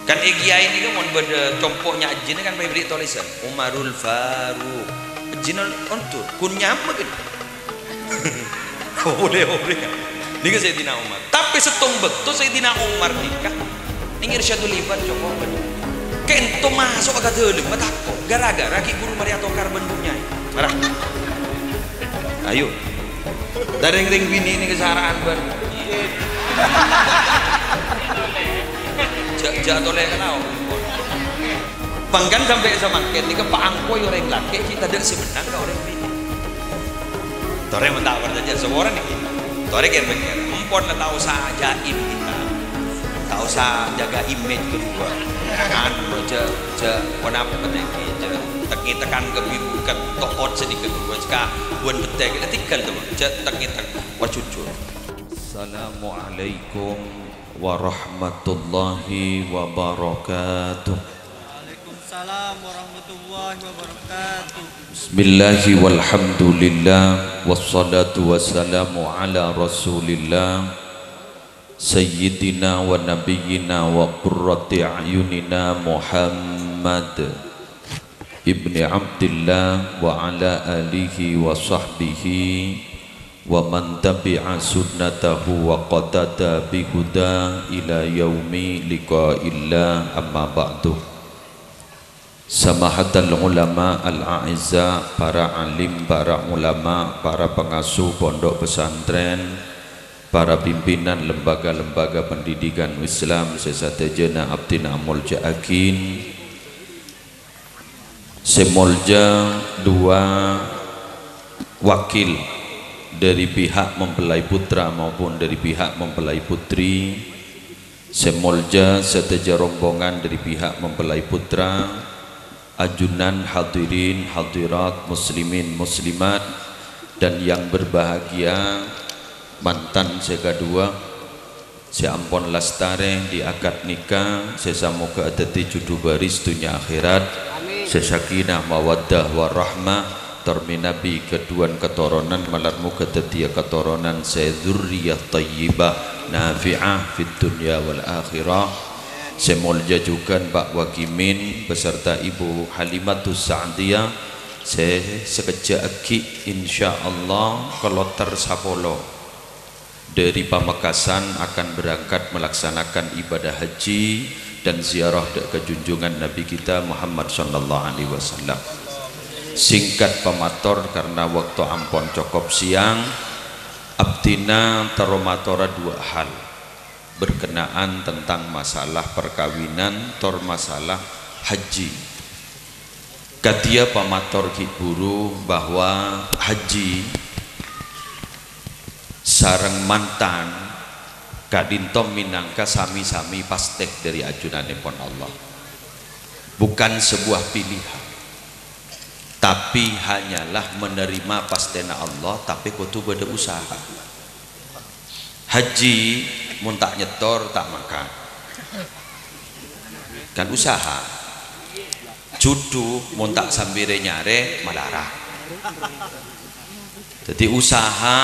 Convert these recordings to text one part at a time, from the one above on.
Kan kiai ini kan mau beda compoknya jin kan beri tulisan Umarul Faruq jin ontur kunyam begitu. Boleh ini kan Sayyidina Umar tapi setumbek tuh Sayyidina Umar nikah ini irsyadul ibad coba kento masuk agak dalam takut gara-gara ki guru Mariato Karben punya marah ayo dari ring bini ini kesaraan bar jatuh oleh kenal pangkan sampai sama ini ke Pak Angko orang laki kita tidak sebenarnya ke orang bini tore mentawar saja semua orang ini tore kira-kira empon lah tahu sah jaim kita tahu sah jaga image kedua kan baca kenapa peneki teki tekan kebibukan tohot sedikit kedua jika buan betek ketikal teman teki wajujur. Assalamualaikum warahmatullahi wabarakatuh. Waalaikumsalam warahmatullahi wabarakatuh. Bismillahi walhamdulillah wassalatu wassalamu ala rasulillah sayyidina wa nabiyyina wa qurrati a'yunina Muhammad ibni Abdillah wa ala alihi wa sahbihi wa man tabi'a sunnatahu wa qatada bihuda ila yaumi liqa'illah amma ba'du. Samahatul ulama al-a'izza, para alim, para ulama, para pengasuh pondok pesantren, para pimpinan lembaga-lembaga pendidikan Islam sesatejana abdina mulja akin semolja dua wakil dari pihak mempelai putra maupun dari pihak mempelai putri, semolja seteja rombongan dari pihak mempelai putra, ajunan hadirin hadirat muslimin muslimat dan yang berbahagia mantan segadua seampon lastare di akad nikah sesamoga adati judu baris dunia akhirat sesakinah mawaddah warahmah terminabi keduan keturunan malarmu ketetia keturunan sedzurriyah tayyibah nafi'ah fit dunya wal akhirah. Semolja juga Pak Wakimin beserta Ibu Halimatus Sa'diyah sekejap aki insyaallah Kloter Sapolo dari Pamekasan akan berangkat melaksanakan ibadah haji dan ziarah ke junjungan Nabi kita Muhammad sallallahu alaihi wasallam. Singkat pemator karena waktu ampon cukup siang, abdina teromatora dua hal berkenaan tentang masalah perkawinan tor masalah haji. Katia pamator guru bahwa haji sareng mantan kadintom minangka sami-sami pastek dari ajunanipun Allah, bukan sebuah pilihan tapi hanyalah menerima pastena Allah tapi kudu beda usaha. Haji mun tak nyetor tak makan kan usaha, judu mun tak sambire nyare malarah. Jadi usaha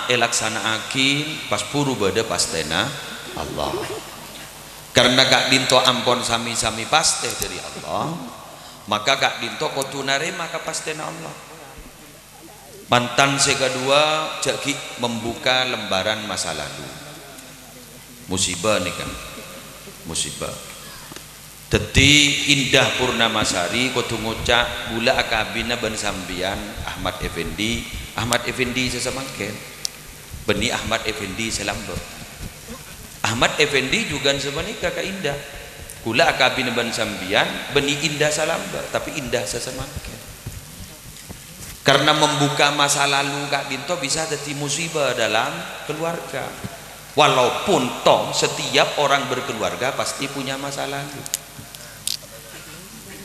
elaksanaaki pas puru beda pastena Allah karena gak dinto ampon sami-sami paste dari Allah maka gak dinto kudu narema ka pastena Allah. Mantan segadua jaki membuka lembaran masa lalu, musibah nih kan, musibah. Dadi Indah Purnamasari kudu ngucap gula akabina ben sambian Ahmad Effendi sesamangken beni Ahmad Effendi selamba Ahmad Effendi juga semenika ka Indah gula akabina ben sambian beni Indah salamba tapi Indah sesamangken karena membuka masa lalu Kak Dinto bisa jadi musibah dalam keluarga. Walaupun toh setiap orang berkeluarga pasti punya masa lalu.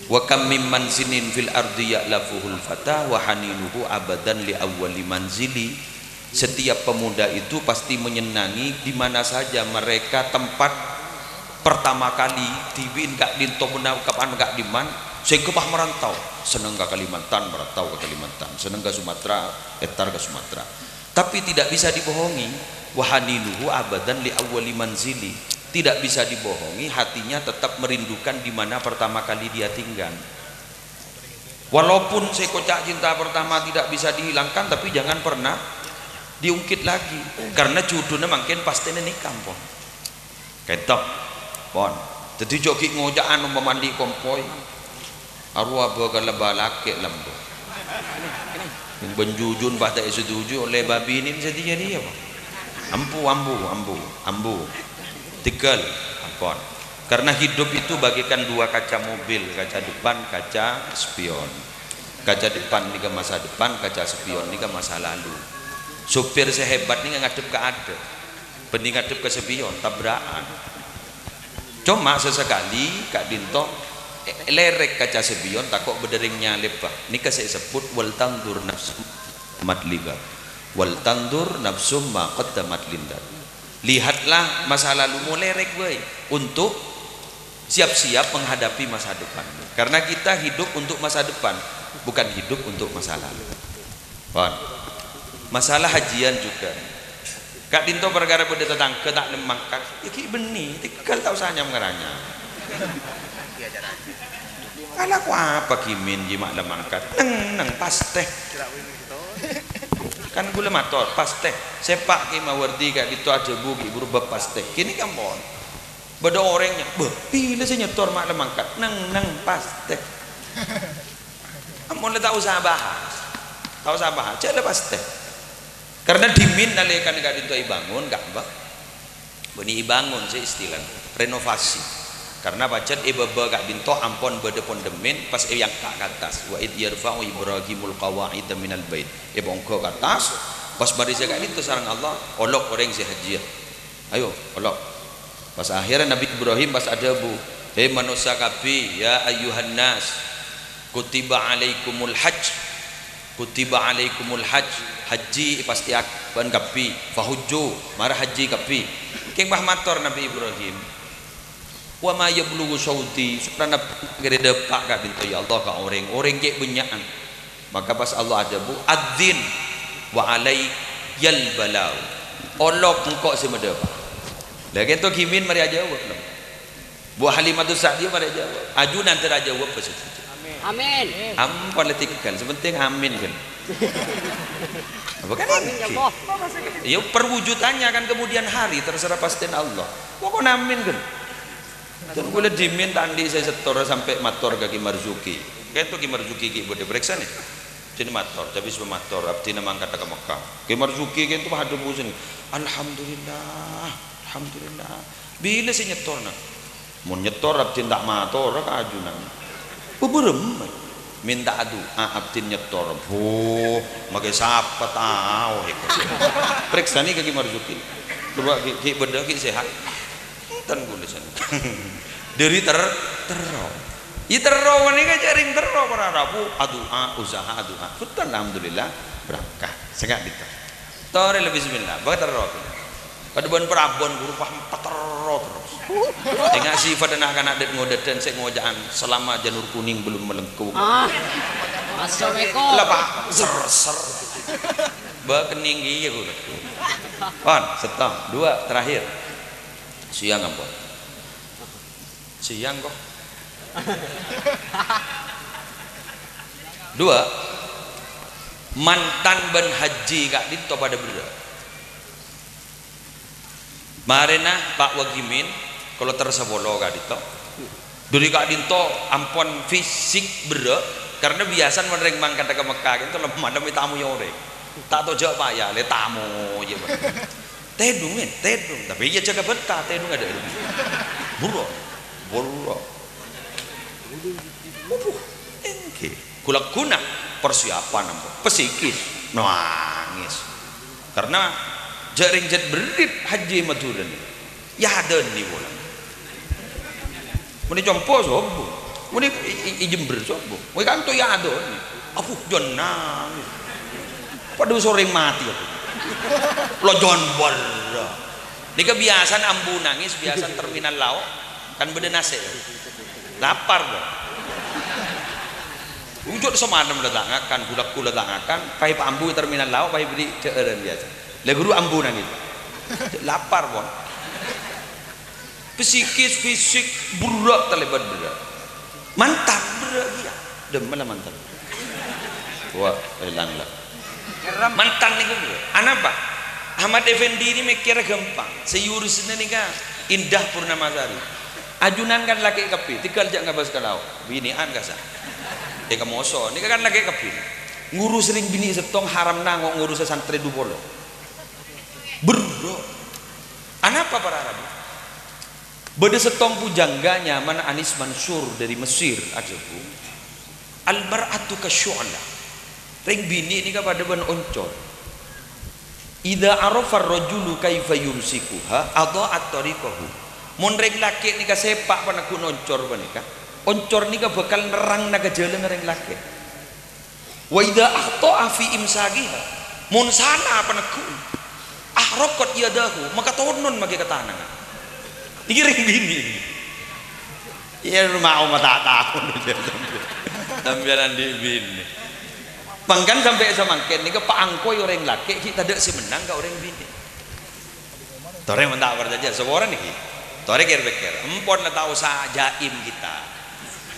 Wa kam mim manzilin fil ardi ya'lafuhul fata wa haninuhu abadan li awwali manzili. Setiap pemuda itu pasti menyenangi di mana saja mereka tempat pertama kali diwin Kak Dinto menangkapan Kak Diman sehingga pah merantau, seneng ke Kalimantan merantau ke Kalimantan, seneng ke Sumatera etar ke Sumatera. Tapi tidak bisa dibohongi, wahaniluhu abadan li awwali manzili. tidak bisa dibohongi, hatinya tetap merindukan di mana pertama kali dia tinggal. Walaupun sekocak cinta pertama tidak bisa dihilangkan, tapi jangan pernah diungkit lagi, karena judulnya makin pasti nikah pon ketok pon. Jadi joki ngojaan memandi kompoi arwah bagala balake lambo yang benjujun pada setuju oleh babi ini bisa jadi apa ambu tegal pon. Karena hidup itu bagikan dua kaca mobil, kaca depan, kaca spion. Kaca depan ini ke masa depan, kaca spion ini ke masa lalu. Supir sehebat ini ngadep ke ada, bening ngadep ke spion, tabrakan. Cuma sesekali Kak Dinto lerek kaca spion takut berderingnya lepah. Ini kasih sebut wal tandur nafsu matlibat, wal tandur nafsu ma qaddamat lindat. Lihatlah masa lalu mau lerek boy, untuk siap-siap menghadapi masa depan. Karena kita hidup untuk masa depan, bukan hidup untuk masa lalu. Masalah hajian juga. Kak Dinto perkara pada tetangga tak nemangkan, iki benih, tinggal tahu saja mengeranya. Alaku apa kimin jimak lemangkat, neng pas teh. Kan gula motor pas teh, sepak ki mawardi Kak Dinto aja bugi berubah pas teh. Kini kan mon, beda orangnya, pilih saya nyetor mak lemangkat, neng pas teh. Amun tak usah bahas, cek lepas teh. Karena dimin nalekan Kak Dinto ibangun gak mbak beni ibangun sih istilah renovasi. Karena pacet baba Kak Dinto ampon bade pondemin pas yang kak atas wa id yarfa'u ibrahimul qawaid minal bait bongko ke atas pas baris Kak Dinto sareng Allah olok orang si haji ayo olok pas akhirnya Nabi Ibrahim pas ada bu manusia kapi ya ayyuhan nas kutiba alaikumul hajj haji pasti akan kapi fahujju marah haji kapi keng bah mator Nabi Ibrahim wa ma yablughu sauti supaya gede depak Kak Dinto ya Allah ka orang ke benyaan. Maka pas Allah ada bu adzin wa alai yal balau olok engkau semedepa lagi itu kimin mari aja jawab bu Halimatus Sa'diyah mari jawab ajunan tera jawab pesuci. Amin. Politik kan, sepenting amin kan. Bukan amin ya Allah. Ya perwujudannya kan kemudian hari terserah pastiin Allah. Pokoknya amin kan. Dan boleh dimin tadi saya setor sampai mator ke Ki Marzuki. Kayak itu Ki Marzuki ki boleh periksa nih. Jadi mator, tapi sebelum mator abdi nama angkat ke Mekah. Ki Marzuki kan itu hadap busin. Alhamdulillah. Bila sih nyetor nak. Mau nyetor abdi tak mator ke ajunan. Berem minta doa abdin nyetor magai siapa tahu periksa nih Ki Marzuki coba ki beda ki sehat tan tulisan dari terro ini kan jaring terro para rabu usaha betul alhamdulillah berangkat sangat diter tore lebih bismillah bawa terro pada bulan perabon berupa terro terus dengan sifat dan akan adat ngodetan saya ngojaan selama janur kuning belum melengkung Assalamualaikum lepas ser bekening iya gue pon setong dua terakhir siang ampun siang kok dua mantan ben haji Kak Dinto pada berdua marena Pak Wagimin kalau tersebolo Kak Dinto dari Kak Dinto ampun fisik berat karena biasa menereng mangkat ke Mekah itu lemah demi tamu yore tak tahu jawab apa ya le tamu ya tedung tapi ya jaga betah tedung ada buruk engke kulak guna persiapan ampun pesikis nangis karena jaring jet berit haji Maduran ya ada nih bola muni compo sobo muni ijember sobo muni kanto ya ada nih apuh jon nangis pada sore mati aku lo jon barra ini kebiasaan ambu nangis biasa terminal lauk kan beda nasi lapar dong wujud semadam letangakan budak letangakan pai ambu terminal lauk pai beli ceureun biasa le guru ambu nangis lapar bon psikis fisik berat terlibat berat mantan berat dia dem malah mantan wah hilang lah mantan nih kan apa Ahmad Effendi ini mikir gampang seyurusnya nih kan Indah Purnamasari ajunan kan laki kepi tinggal jak ngabas kalau binian kasar kamu oso ini kan laki kepi ngurus sering bini setong haram nangok ngurus santri dupolo bro apa para Arab beda setong pujangganya mana Anis Mansur dari Mesir ajaku al-mar'atu kasyu'la ring bini ini kepada ban oncor idza arafa ar-rajulu kaifa yumsikuha adha'at tariqahu mun ring laki ni ka sepak panaku oncor panika oncor ni ka bakal nerang naga jalan ring laki wa idza akhta'a fi imsakiha mun sana panaku ahraqat yadahu maka tonon magi ka tanang iki ring bini ya mau mata tahu sampeyan di bini pangkan sampai samangken nika Pak Angkoy orang laki kita dak semenang ka orang bini tore mentak berjaja seorang niki tore ker-ker empon la tau sa jaim kita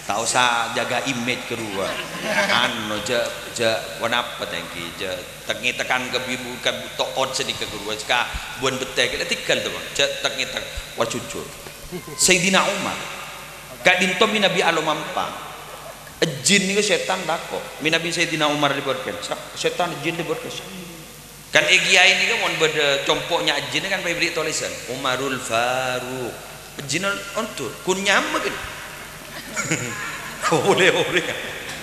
tau sa jaga image kedua anu je wanapa tangki je tengi tekan ke bibu ke toot sedikit kedua ska buan betek tikal tu bang je tengi tek wacucur Sayyidina Umar gak dinto Nabi alomampa jin ni setan dako Nabi Sayyidina Umar dibuatkan setan jin dibuatkan kan egiai ni kan mon beda compoknya jin kan beri tulisan Umarul Faruq jin ontur kunyam kan boleh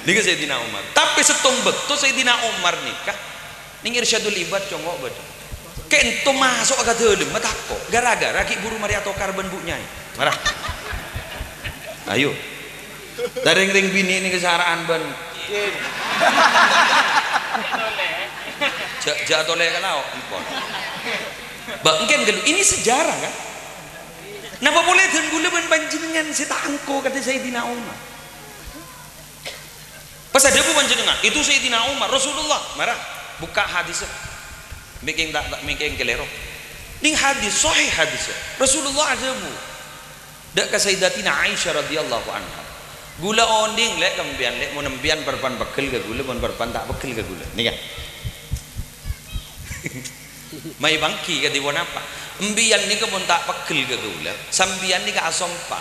ni kan Sayyidina Umar tapi setong betul Sayyidina Umar nikah ni irsyadul ibad congok beda kento masuk agak teuleum matako gara-gara ki buru mari atau karban bunyai marah ayo dari ring bini ini kesaraan ban jatuh leh kalau impor bangken gelu ini sejarah kan napa boleh dan gula ban panjenengan sita angko kata Sayyidina Umar pas ada bu panjenengan itu Sayyidina Umar Rasulullah marah buka hadis mikeng kelero ning hadis sahih hadis Rasulullah ada bu dak ka Sayyidatina Aisyah radhiyallahu anha gula onding lek kembian lek mun embian perpan bekel ke gula mun perpan tak bekel ke gula nih kan mai bangki ke diwon apa embian ni ke mun tak bekel ke gula sambian ni ke asompa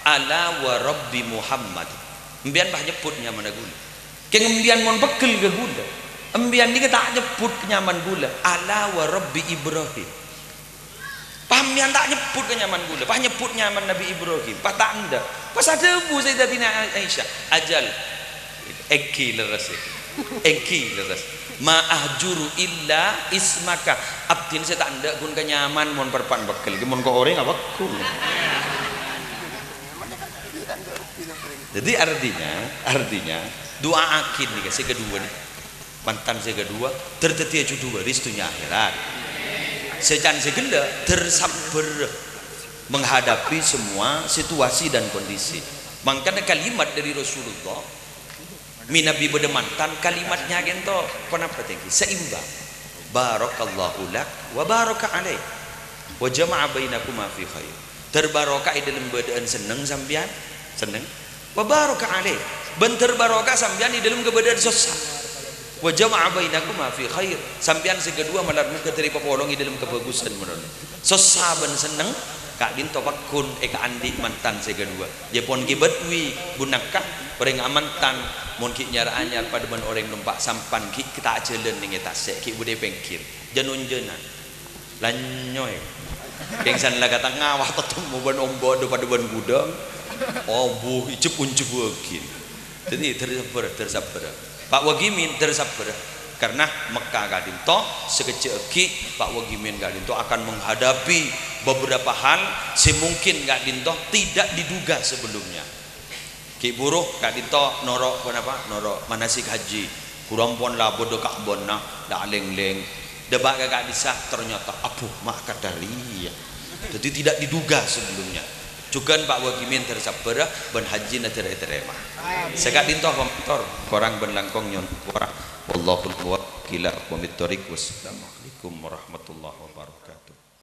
ala wa rabbi Muhammad embian bah nyebutnya mana gula ke embian mun bekel ke gula embian ni ke tak nyebut kenyaman gula ala wa rabbi Ibrahim pahamian tak nyebut kenyaman gula pah nyebut nyaman Nabi Ibrahim pah tak anda pas ada bu Sayyidatina Aisyah ajal eki leres ma ahjuru illa ismaka abdin saya tak anda kun kenyaman mon perpan bekel mon ko orang apa kun jadi artinya doa akin nih saya kedua nih mantan saya kedua tertetia kedua restunya akhirat secan segenda tersabar menghadapi semua situasi dan kondisi makanya kalimat dari Rasulullah Nabi beda mantan kalimatnya gento kenapa tinggi seimbang barakallahu lak wa baraka alaih wa jama'a bainakuma fi khair terbarokah dalam bedaan seneng sambian seneng wa baraka alaih ben terbarokah sambian di dalam kebedaan susah wa jama'a bainakuma fi khair sampean segedua malarmu keteri papolong dalam kebagusan menurut sosaben seneng kak dinto pakun eka andi mantan segedua jepon kibetwi bunakah orang amantan mon ki nyara anyar pada ben orang numpak sampan ki kita ajelen ning eta sek ki bude pengkir janun jenan lanyoy kengsan laga ngawah tetemu ben ombo do pada ben gudang obuh ijepun jebukin jadi tersabar Pak Wagimin tersabar karena Mekah gadinto sekecil Pak Wagimin gadinto akan menghadapi beberapa hal semungkin gadinto tidak diduga sebelumnya ki buruh gadinto norok kenapa norok manasik haji kurampon lah bodoh Ka'bon nah dak leng-leng debak gak disah ternyata apuh mak kadari jadi tidak diduga sebelumnya juga Pak Wagimin tersabar ben haji na terima sekat dintoh pamtor korang ben langkong nyon orang wallahul muwakkilah wa bittariq wassalamu alaikum warahmatullahi